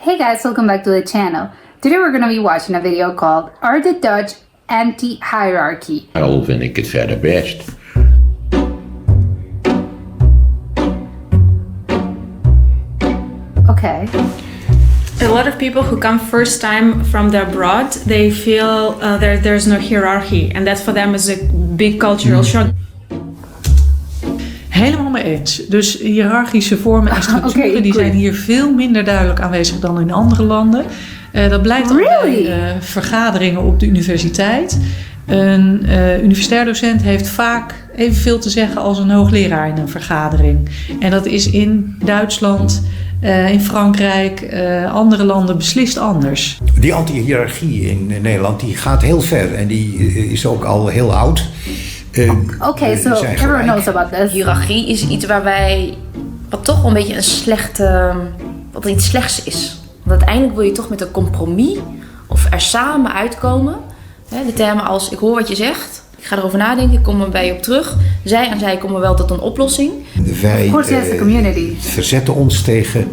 Hey guys, welcome back to the channel. Today we're going to be watching a video called Are the Dutch Anti-Hierarchy? Al vind ik het verder best. Okay. A lot of people who come first time from the abroad, they feel there's no hierarchy, and that for them is a big cultural shock. Helemaal mee eens. Dus hiërarchische vormen en structuren Oké, die zijn hier veel minder duidelijk aanwezig dan in andere landen. Dat blijkt ook bij vergaderingen op de universiteit. Een universitair docent heeft vaak evenveel te zeggen als een hoogleraar in een vergadering. En dat is in Duitsland, in Frankrijk, andere landen beslist anders. Die anti-hiërarchie in Nederland die gaat heel ver en die is ook al heel oud. Okay, so everyone knows about this. Hiërarchie is iets wat toch een beetje wat iets slechts is. Want uiteindelijk wil je toch met een compromis of er samen uitkomen. De termen als ik hoor wat je zegt, ik ga erover nadenken, ik kom er bij je op terug. Zij en zij komen wel tot een oplossing. Wij Of course, yes, the community. verzetten ons tegen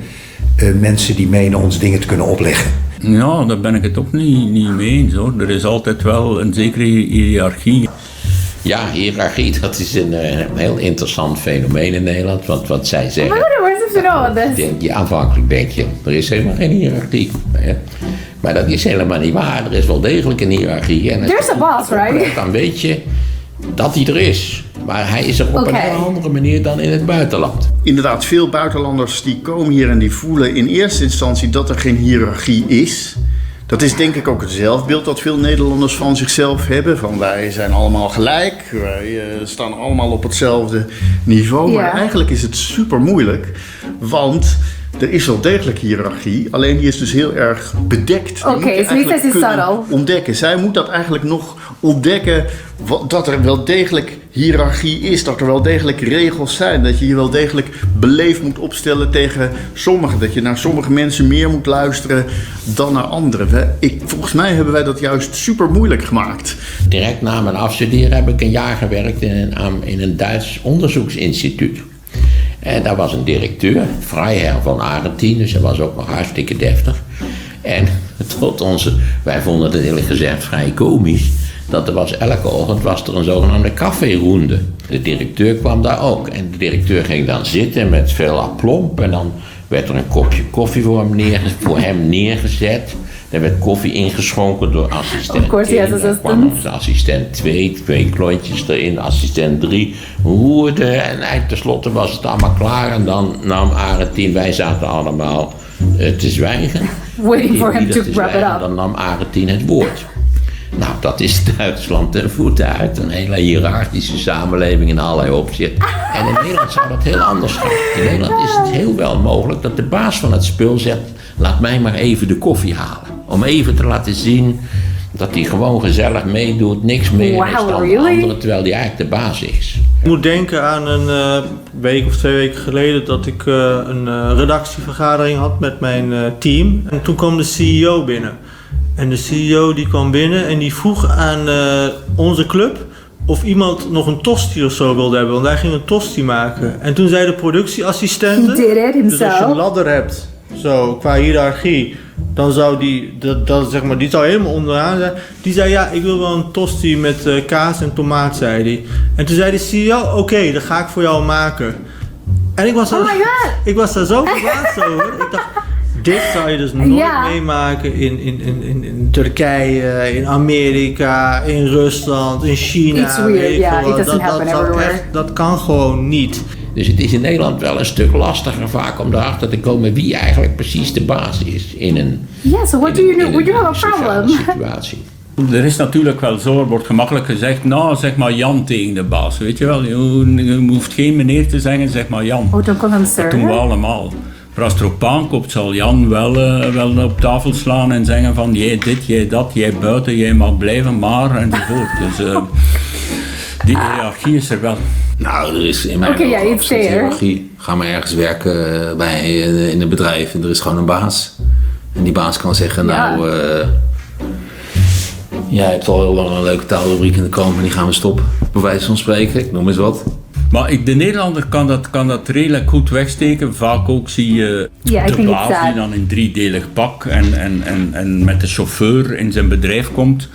mensen die menen ons dingen te kunnen opleggen. Ja, daar ben ik het ook niet mee eens hoor. Er is altijd wel een zekere hiërarchie. Ja, hiërarchie, dat is een heel interessant fenomeen in Nederland. Want wat zij zeggen... Where's the know about this? Aanvankelijk denk je, er is helemaal geen hiërarchie. Hè? Maar dat is helemaal niet waar. Er is wel degelijk een hiërarchie. En There's a boss, right? Dan weet je dat hij er is. Maar hij is er op een heel andere manier dan in het buitenland. Inderdaad, veel buitenlanders die komen hier en die voelen in eerste instantie dat er geen hiërarchie is. Dat is denk ik ook het zelfbeeld dat veel Nederlanders van zichzelf hebben. Van wij zijn allemaal gelijk, wij staan allemaal op hetzelfde niveau. Ja. Maar eigenlijk is het super moeilijk, want er is wel degelijk hiërarchie. Alleen die is dus heel erg bedekt. Oké, so he says it's subtle. Ontdekken. Zij moet dat eigenlijk nog ontdekken dat er wel degelijk hiërarchie is, dat er wel degelijk regels zijn, dat je je wel degelijk beleefd moet opstellen tegen sommigen, dat je naar sommige mensen meer moet luisteren dan naar anderen. Volgens mij hebben wij dat juist super moeilijk gemaakt. Direct na mijn afstuderen heb ik een jaar gewerkt in een Duits onderzoeksinstituut. En daar was een directeur, Freiherr von Arentin, dus hij was ook nog hartstikke deftig. En wij vonden het eerlijk gezegd vrij komisch, dat elke ochtend was er een zogenaamde caféronde. De directeur kwam daar ook en de directeur ging dan zitten met veel aplomb en dan werd er een kopje koffie voor hem neergezet. Er werd koffie ingeschonken door assistent 1. Dan kwam assistent 2 klontjes erin, assistent 3 roerde en tenslotte was het allemaal klaar. En dan nam Arentin, wij zaten allemaal te zwijgen. Waiting for him to wrap it up. Dan nam Arentin het woord. Nou, dat is Duitsland ten voeten uit. Een hele hiërarchische samenleving in allerlei opzichten. En in Nederland zou dat heel anders gaan. In Nederland is het heel wel mogelijk dat de baas van het spul zegt, laat mij maar even de koffie halen. Om even te laten zien dat hij gewoon gezellig meedoet, niks meer is dan de andere, terwijl hij eigenlijk de baas is. Ik moet denken aan een week of 2 weken geleden dat ik een redactievergadering had met mijn team. En toen kwam de CEO binnen. En de CEO die kwam binnen en die vroeg aan onze club of iemand nog een tosti of zo wilde hebben. Want wij gingen een tosti maken. En toen zei de productieassistente, dus als je een ladder hebt, zo qua hiërarchie, dan zou die zou helemaal onderaan zijn. Die zei ja, ik wil wel een tosti met kaas en tomaat, zei hij. En toen zei de CEO, oké, dat ga ik voor jou maken. En ik was daar zo verbaasd over. Ik dacht, dit zou je dus nooit meemaken in Turkije, in Amerika, in Rusland, in China. It's weird, dat kan gewoon niet. Dus het is in Nederland wel een stuk lastiger vaak om erachter te komen wie eigenlijk precies de baas is in een so what do you do? Would you have a problem? Situatie. Er is natuurlijk wel zo, er wordt gemakkelijk gezegd, nou zeg maar Jan tegen de baas, weet je wel. Je hoeft geen meneer te zeggen, zeg maar Jan. Oh, don't call him sir. Dat doen we allemaal. Maar als het erop aankomt, zal Jan wel op tafel slaan en zeggen van jij dit, jij dat, jij buiten, jij mag blijven, maar enzovoort. Dus die hiërarchie is er wel. Nou, er is in mijn hiërarchie. Ga maar ergens werken in een bedrijf en er is gewoon een baas. En die baas kan zeggen, jij hebt al heel lang een leuke taalrubriek in de krant en die gaan we stoppen. Bij wijze van spreken, ik noem eens wat. Maar de Nederlander kan dat redelijk goed wegsteken. Vaak ook zie je de baas die dan in 3-delig pak en met de chauffeur in zijn bedrijf komt.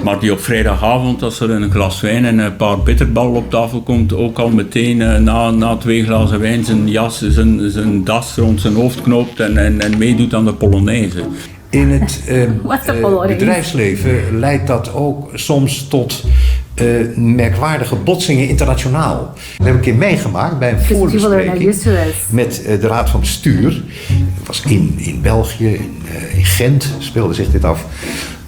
Maar die op vrijdagavond, als er een glas wijn en een paar bitterballen op tafel komt, ook al meteen na 2 glazen wijn zijn jas, zijn das rond zijn hoofd knoopt en meedoet aan de Polonaise. In het bedrijfsleven leidt dat ook soms tot merkwaardige botsingen internationaal. Dat heb ik een keer meegemaakt bij een voorbespreking met de Raad van Bestuur. Dat was in België, in Gent speelde zich dit af.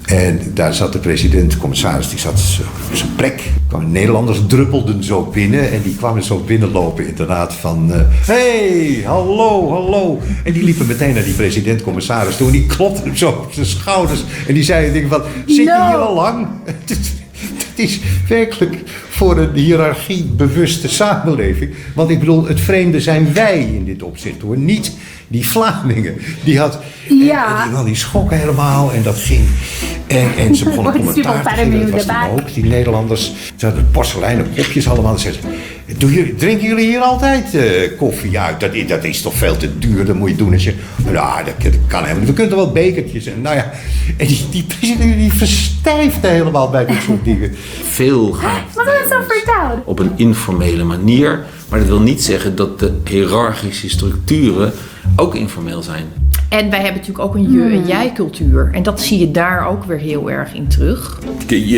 En daar zat de president-commissaris, die zat op zijn plek. Nederlanders druppelden zo binnen en die kwamen zo binnenlopen inderdaad van... hey, hallo. En die liepen meteen naar die president-commissaris toe en die klopte hem zo op zijn schouders. En die zeiden van, zit je hier al lang? Het is werkelijk voor een hiërarchiebewuste samenleving. Want ik bedoel, het vreemde zijn wij in dit opzicht hoor. Niet die Vlamingen. Die had... En die schokken helemaal en dat ging... En ze begonnen commentaar te geven, dat was toen ook. Die Nederlanders, ze hadden porseleinen kopjes allemaal. En zeiden drinken jullie hier altijd koffie? Ja, dat is toch veel te duur, dat moet je doen als je... Nou, dat kan helemaal niet. We kunnen wel bekertjes. En nou ja, en die president die verstijfde helemaal bij dit soort dingen. Veel gaat op een informele manier. Maar dat wil niet zeggen dat de hiërarchische structuren ook informeel zijn. En wij hebben natuurlijk ook een je- en jij-cultuur. En dat zie je daar ook weer heel erg in terug.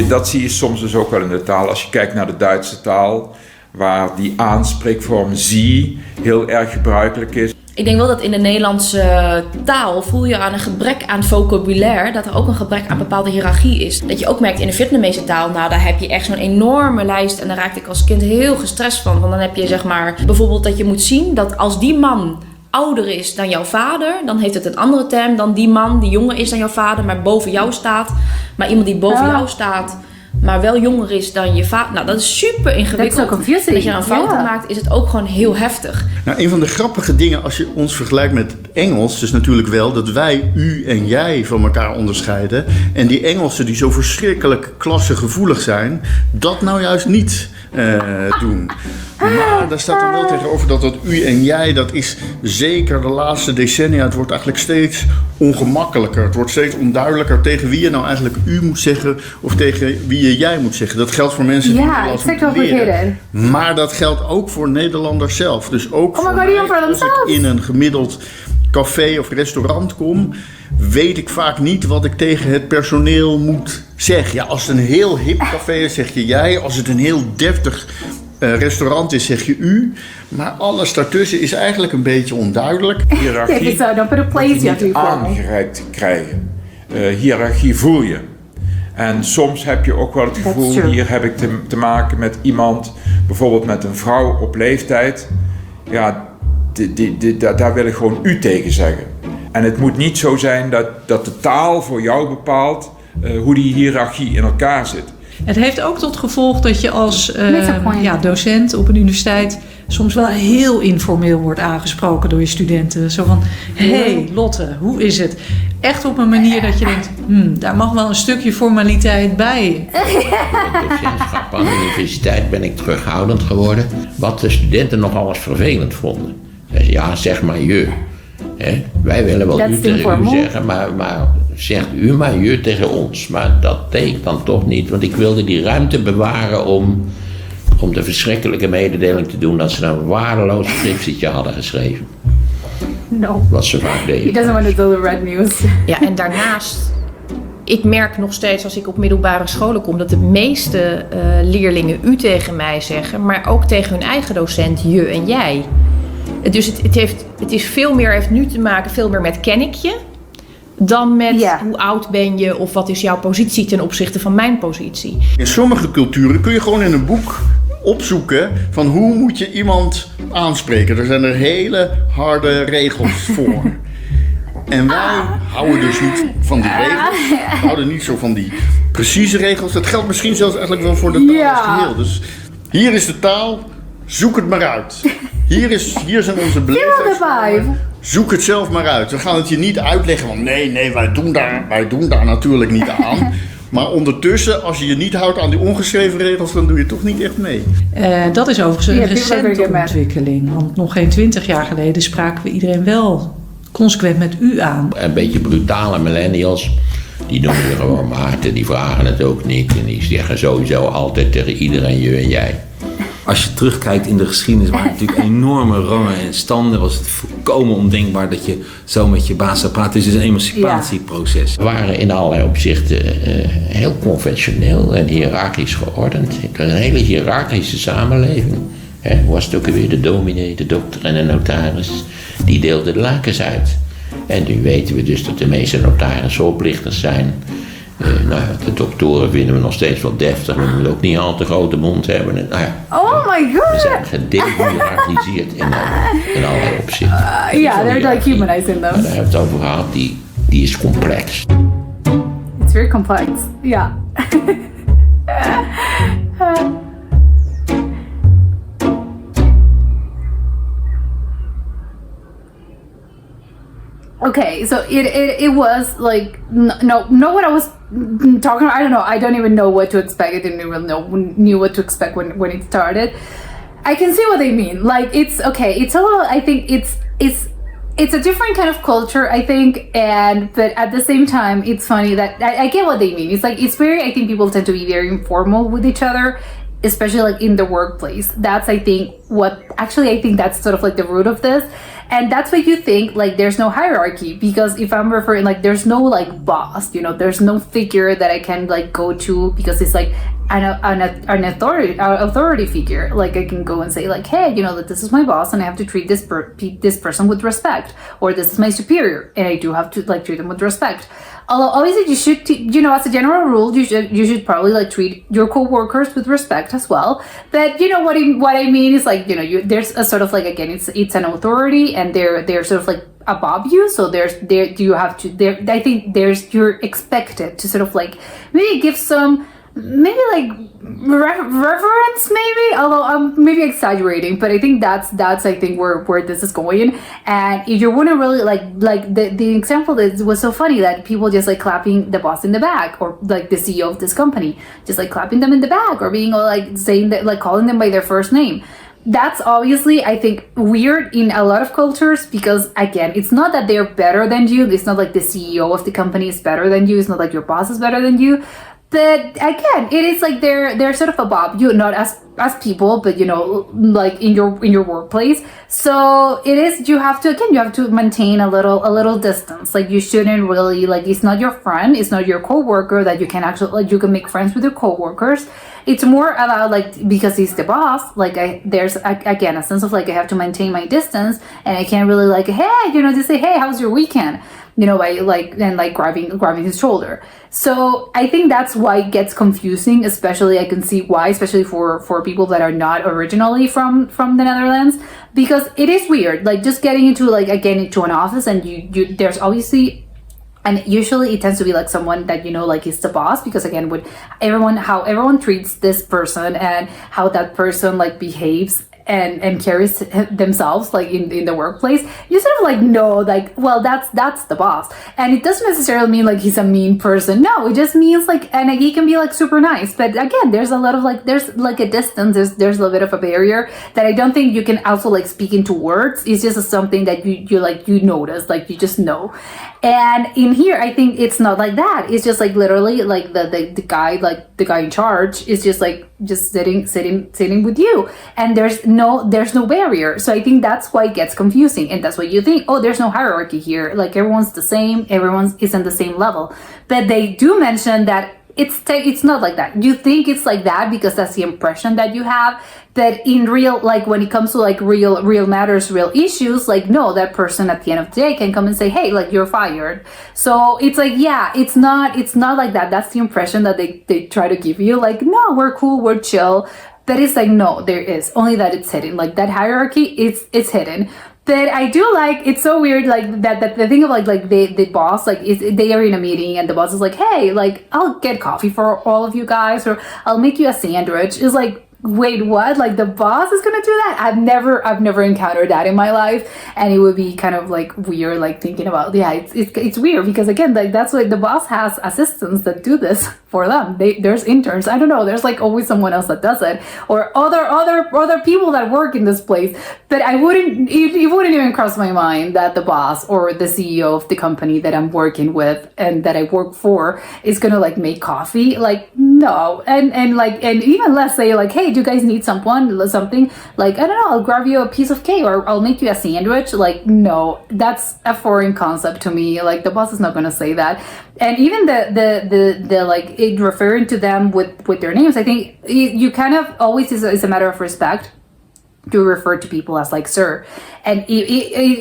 Dat zie je soms dus ook wel in de taal. Als je kijkt naar de Duitse taal, waar die aanspreekvorm sie heel erg gebruikelijk is. Ik denk wel dat in de Nederlandse taal voel je aan een gebrek aan vocabulaire, dat er ook een gebrek aan bepaalde hiërarchie is. Dat je ook merkt in de Vietnamese taal, nou daar heb je echt zo'n enorme lijst en daar raakte ik als kind heel gestrest van. Want dan heb je zeg maar bijvoorbeeld dat je moet zien dat als die man ouder is dan jouw vader, dan heeft het een andere term dan die man die jonger is dan jouw vader, maar boven jou staat. Maar iemand die boven jou staat, maar wel jonger is dan je vader. Nou, dat is super ingewikkeld. En als je dan fouten maakt, is het ook gewoon heel heftig. Nou, een van de grappige dingen als je ons vergelijkt met Engels, is natuurlijk wel dat wij u en jij van elkaar onderscheiden. En die Engelsen die zo verschrikkelijk klassegevoelig zijn, dat nou juist niet doen. Maar daar staat er wel tegenover dat u en jij, dat is zeker de laatste decennia, het wordt eigenlijk steeds ongemakkelijker. Het wordt steeds onduidelijker tegen wie je nou eigenlijk u moet zeggen of tegen wie je jij moet zeggen. Dat geldt voor mensen die Nederlands moeten leren. Maar dat geldt ook voor Nederlanders zelf. Dus ook voor mij, als ik in een gemiddeld café of restaurant kom, weet ik vaak niet wat ik tegen het personeel moet zeggen. Ja, als het een heel hip café is, zeg je jij. Als het een heel deftig restaurant is, zeg je u. Maar alles daartussen is eigenlijk een beetje onduidelijk. Hiërarchie moet je niet aangereikt krijgen. Hiërarchie voel je. En soms heb je ook wel het gevoel, hier heb ik te maken met iemand, bijvoorbeeld met een vrouw op leeftijd. Ja, daar wil ik gewoon u tegen zeggen. En het moet niet zo zijn dat de taal voor jou bepaalt hoe die hiërarchie in elkaar zit. Het heeft ook tot gevolg dat je als docent op een universiteit soms wel heel informeel wordt aangesproken door je studenten. Zo van, hey Lotte, hoe is het? Echt op een manier dat je denkt, daar mag wel een stukje formaliteit bij. Op docentschap aan de universiteit ben ik terughoudend geworden. Wat de studenten nog alles vervelend vonden. Zeiden, ja, zeg maar je. Hè? Wij willen wel u tegen u zeggen, maar zegt u maar je tegen ons. Maar dat deed ik dan toch niet, want ik wilde die ruimte bewaren om de verschrikkelijke mededeling te doen dat ze een waardeloos scriptietje hadden geschreven. No. Wat ze vaak deden. He doesn't want to do the red news. Ja, en daarnaast, ik merk nog steeds als ik op middelbare scholen kom, dat de meeste leerlingen u tegen mij zeggen, maar ook tegen hun eigen docent je en jij. Dus het is heeft nu te maken veel meer met ken ik je, dan met hoe oud ben je of wat is jouw positie ten opzichte van mijn positie. In sommige culturen kun je gewoon in een boek opzoeken van hoe moet je iemand aanspreken. Er zijn er hele harde regels voor. En wij houden dus niet van die regels. We houden niet zo van die precieze regels. Dat geldt misschien zelfs eigenlijk wel voor de taal als geheel. Dus hier is de taal, zoek het maar uit. Hier zijn onze beleefdheidsvormen. Zoek het zelf maar uit. We gaan het je niet uitleggen van nee, wij doen daar natuurlijk niet aan. Maar ondertussen, als je je niet houdt aan die ongeschreven regels, dan doe je toch niet echt mee. Dat is overigens Ja, een recente ontwikkeling. Want nog geen 20 jaar geleden spraken we iedereen wel consequent met u aan. Een beetje brutale millennials, die noemen je gewoon Maarten, die vragen het ook niet. En die zeggen sowieso altijd tegen iedereen je en jij. Als je terugkijkt in de geschiedenis waren natuurlijk enorme rangen en standen. Was het volkomen ondenkbaar dat je zo met je baas zou praten. Het is dus een emancipatieproces. We waren in allerlei opzichten heel conventioneel en hiërarchisch geordend. Een hele hiërarchische samenleving. Hoe was het ook alweer? De dominee, de dokter en de notaris. Die deelden de lakens uit. En nu weten we dus dat de meeste notarissen oplichters zijn. De doktoren vinden we nog steeds wel deftig. We moeten ook niet al te grote mond hebben. Oh my god! We zijn gedehiërarchiseerd in allerlei opzichten. They're like humanizing them. Maar daar hebben we het over gehad. Die is complex. It's very complex. Yeah. Okay, so it was like no what I was talking about. I don't know. I don't even know what to expect. I didn't even knew what to expect when it started. I can see what they mean. Like it's okay. It's a little. I think it's a different kind of culture. I think, but at the same time, it's funny that I get what they mean. It's like it's very. I think people tend to be very informal with each other, especially like in the workplace. That's I think that's sort of like the root of this. And that's why you think like there's no hierarchy, because if I'm referring like there's no like boss, there's no figure that I can like go to, because it's like an authority figure. Like I can go and say like, hey, that this is my boss and I have to treat this person with respect, or this is my superior and I do have to like treat them with respect. Although obviously you should, as a general rule, you should probably like treat your co-workers with respect as well. But what I mean is like there's a sort of like, again, it's an authority and they're sort of like above you. So I think you're expected to sort of like maybe give some. Maybe like reverence, maybe, although I'm maybe exaggerating, but I think that's I think where this is going. And if you want to really like the example that was so funny, that people just like clapping the boss in the back, or like the CEO of this company, just like clapping them in the back, or being all like saying that, like calling them by their first name. That's obviously, I think, weird in a lot of cultures, because again, it's not that they're better than you. It's not like the CEO of the company is better than you. It's not like your boss is better than you. But again, it is like they're sort of above you, not as people, but like in your workplace. So it is, you have to maintain a little distance. Like you shouldn't really, like, it's not your friend, it's not your coworker that you can actually, like, you can make friends with your coworkers. It's more about like, because he's the boss, like there's again a sense of like I have to maintain my distance, and I can't really like, hey, just say, hey, how's your weekend? By like, and like grabbing his shoulder. So I think that's why it gets confusing, especially I can see why, especially for people that are not originally from the Netherlands, because it is weird, like just getting into an office, and you there's obviously, and usually it tends to be like someone that like is the boss, because again, with how everyone treats this person and how that person like behaves and carries themselves like in the workplace, you sort of like know like, well, that's the boss. And it doesn't necessarily mean like he's a mean person. No, it just means like, and he can be like super nice. But again, there's a lot of like, there's like a distance, there's a little bit of a barrier that I don't think you can also like speak into words. It's just something that you notice, like you just know. And in here, I think it's not like that. It's just like literally like the guy in charge is just like just sitting with you, and there's no barrier. So I think that's why it gets confusing, and that's why you think, oh, there's no hierarchy here, like everyone's the same, everyone is on the same level. But they do mention that it's not like that. You think it's like that because that's the impression that you have, but in real, like when it comes to like real matters, real issues, like no, that person at the end of the day can come and say, hey, like you're fired. So it's like, yeah, it's not like that. That's the impression that they try to give you, like, no, we're cool, we're chill. But it's like, no, there is, only that it's hidden, like that hierarchy, it's hidden. But I do like, it's so weird, like that the thing of like the boss, like they are in a meeting and the boss is like, hey, like I'll get coffee for all of you guys, or I'll make you a sandwich. Is like, wait, what? Like the boss is gonna do that? I've never encountered that in my life, and it would be kind of like weird, like thinking about, it's weird because again, like that's like the boss has assistants that do this for them. There's interns. I don't know. There's like always someone else that does it, or other people that work in this place. But it wouldn't even cross my mind that the boss or the CEO of the company that I'm working with and that I work for is gonna like make coffee. Like no, and even less say like, hey, do you guys need something? Like I don't know, I'll grab you a piece of cake or I'll make you a sandwich. Like no, that's a foreign concept to me. Like the boss is not gonna say that. And even the like it referring to them with their names, I think you kind of always is a matter of respect to refer to people as like sir, and if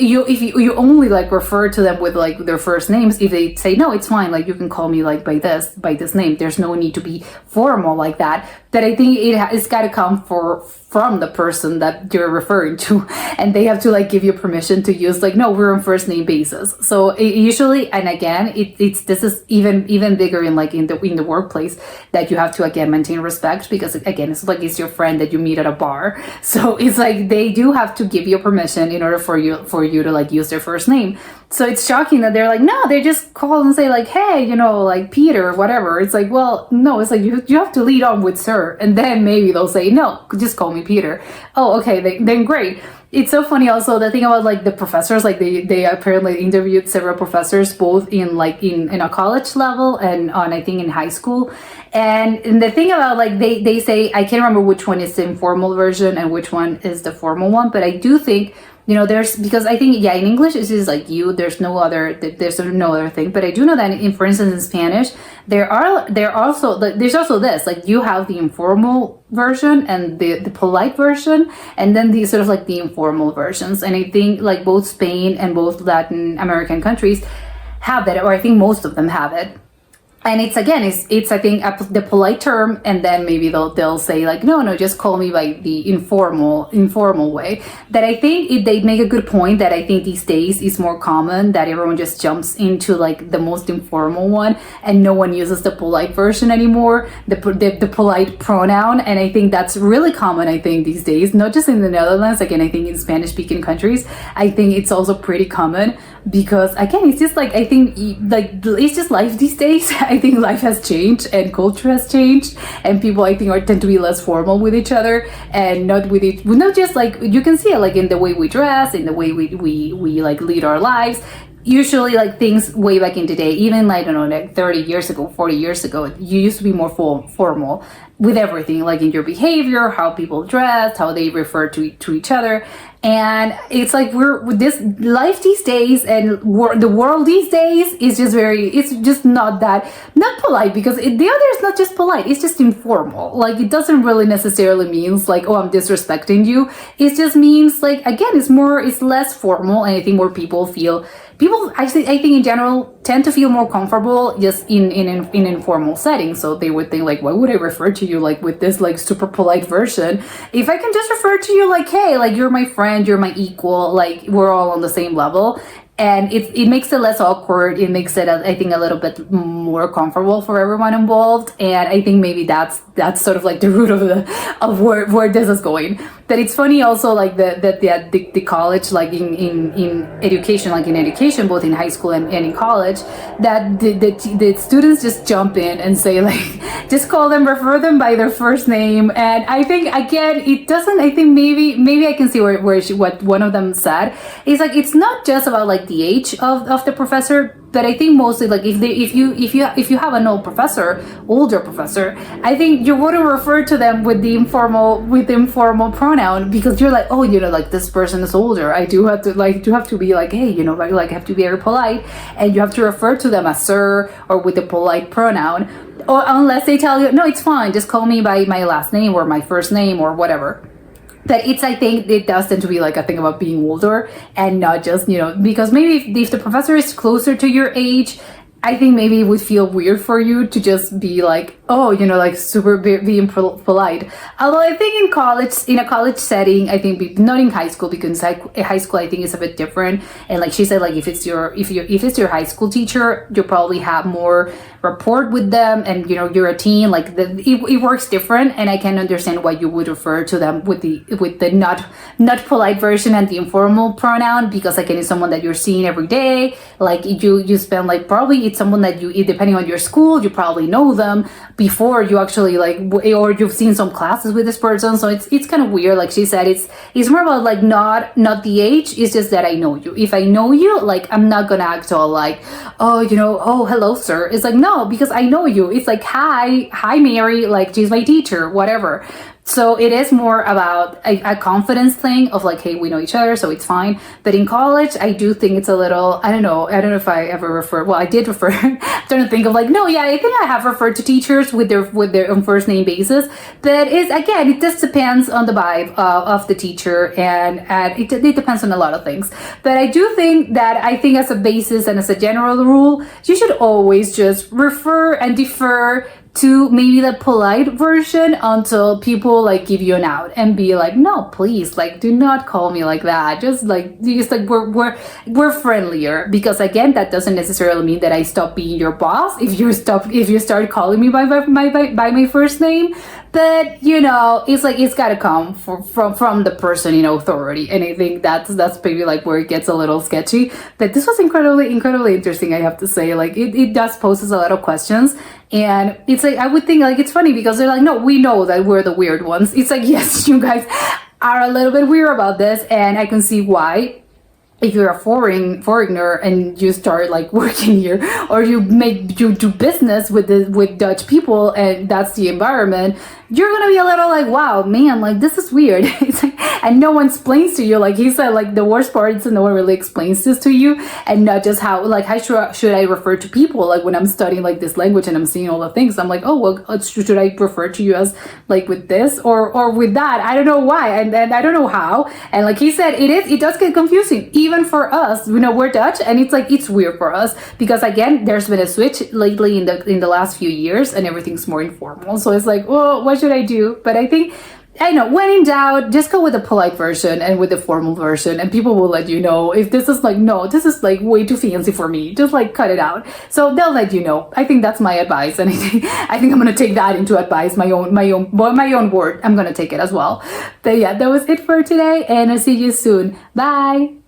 you only like refer to them with like their first names, if they say no, it's fine, like you can call me like by this name, there's no need to be formal like that. That I think it's got to come from the person that you're referring to, and they have to like give you permission to use like, no, we're on first name basis. So usually, and again, this is even bigger in like in the workplace, that you have to again maintain respect, because again, it's like it's your friend that you meet at a bar. So it's like they do have to give you permission in order for you to like use their first name. So it's shocking that they're like, no, they just call and say like, hey, you know, like Peter, whatever. It's like, well, no, it's like you have to lead on with sir, and then maybe they'll say, no, just call me Peter. Oh, okay, then great. It's so funny also, the thing about like the professors, like they apparently interviewed several professors, both in like in a college level and on, I think, in high school. And the thing about like they say, I can't remember which one is the informal version and which one is the formal one, but I do think, you know, because I think, in English it's just like there's no other thing. But I do know that for instance, in Spanish, there's also this, like you have the informal version and the polite version, and then the sort of like the informal versions. And I think like both Spain and both Latin American countries have that, or I think most of them have it. And it's I think the polite term, and then maybe they'll say like, no, just call me by the informal way. That I think they make a good point, that I think these days is more common that everyone just jumps into like the most informal one, and no one uses the polite version anymore, the polite pronoun. And I think that's really common, I think, these days, not just in the Netherlands. Again, I think in Spanish speaking countries, I think it's also pretty common, because again, it's just like, I think like it's just life these days. I think life has changed and culture has changed, and people, I think, tend to be less formal with each other, and not just like, you can see it like in the way we dress, in the way we like lead our lives. Usually like things way back in the day, even like, I don't know, like 30 years ago, 40 years ago, you used to be more formal with everything, like in your behavior, how people dress, how they refer to each other. And it's like we're with this life these days, and the world these days is just it's just not polite, because the other is not just polite, it's just informal. Like it doesn't really necessarily means like, oh, I'm disrespecting you. It just means like, again, it's less formal, and I think more people I think in general tend to feel more comfortable just in informal settings. So they would think like, why would I refer to you like with this like super polite version if I can just refer to you like, hey, like you're my friend, you're my equal, like we're all on the same level. And it makes it less awkward. It makes it, I think, a little bit more comfortable for everyone involved. And I think maybe that's sort of like the root of where this is going. That it's funny also, like the college, like in education, like in education, both in high school and in college, that the students just jump in and say like, just refer them by their first name. And I think, again, it doesn't, I think maybe I can see what one of them said. It's like, it's not just about like the age of the professor, but I think mostly like if you have an older professor, I think you wouldn't refer to them with the informal pronoun, because you're like, oh, you know, like this person is older. I do have to be like, hey, you know, like I have to be very polite, and you have to refer to them as sir or with the polite pronoun, or unless they tell you, no, it's fine, just call me by my last name or my first name or whatever. That I think it does tend to be like a thing about being older, and not just, you know, because maybe if the professor is closer to your age, I think maybe it would feel weird for you to just be like, oh, you know, like super being polite. Although I think in a college setting, I think not in high school, because high school I think is a bit different. And like she said, like if it's your high school teacher, you probably have more rapport with them, and you know you're a teen. Like it works different, and I can understand why you would refer to them with the not polite version and the informal pronoun, because again, it's someone that you're seeing every day. Like you spend like probably it's someone that you, depending on your school, you probably know them before you actually like, or you've seen some classes with this person. So it's kind of weird. Like she said, it's more about like not the age. It's just that I know you. If I know you, like I'm not gonna act all like, oh, you know, oh, hello, sir. It's like, no, because I know you. It's like, hi Mary, like she's my teacher, whatever. So it is more about a confidence thing of like, hey, we know each other, so it's fine. But in college, I do think it's a little, I don't know if I ever refer, well, I did refer, I'm trying to think of like, no, yeah, I think I have referred to teachers with their on first name basis. But it just depends on the vibe of the teacher, and it depends on a lot of things. But I do think that as a basis and as a general rule, you should always just refer and defer to maybe the polite version until people like give you an out and be like, no, please, like do not call me like that. Just like we're friendlier, because again, that doesn't necessarily mean that I stop being your boss if you start calling me by my first name. But you know, it's like it's gotta come from the person in authority, and I think that's maybe like where it gets a little sketchy. But this was incredibly interesting, I have to say. Like it does poses a lot of questions, and it's like I would think like it's funny because they're like, no, we know that we're the weird ones. It's like, yes, you guys are a little bit weird about this, and I can see why. If you're a foreigner and you start like working here, or you do business with Dutch people, and that's the environment, you're gonna be a little like, wow, man, like this is weird. It's like, and no one explains to you, like he said, like the worst part is that no one really explains this to you, and not just how should I refer to people, like when I'm studying like this language and I'm seeing all the things, I'm like, oh well, should I refer to you as like with this or with that? I don't know why, and I don't know how. And like he said, it does get confusing even for us. You know, we're Dutch, and it's like it's weird for us because again, there's been a switch lately in the last few years, and everything's more informal. So it's like, oh, what should I do? But I know, when in doubt, just go with the polite version and with the formal version, and people will let you know if this is like, no, this is like way too fancy for me. Just like cut it out. So they'll let you know. I think that's my advice, and I think I'm gonna take that into advice, my own word. I'm gonna take it as well. But yeah, that was it for today, and I'll see you soon. Bye.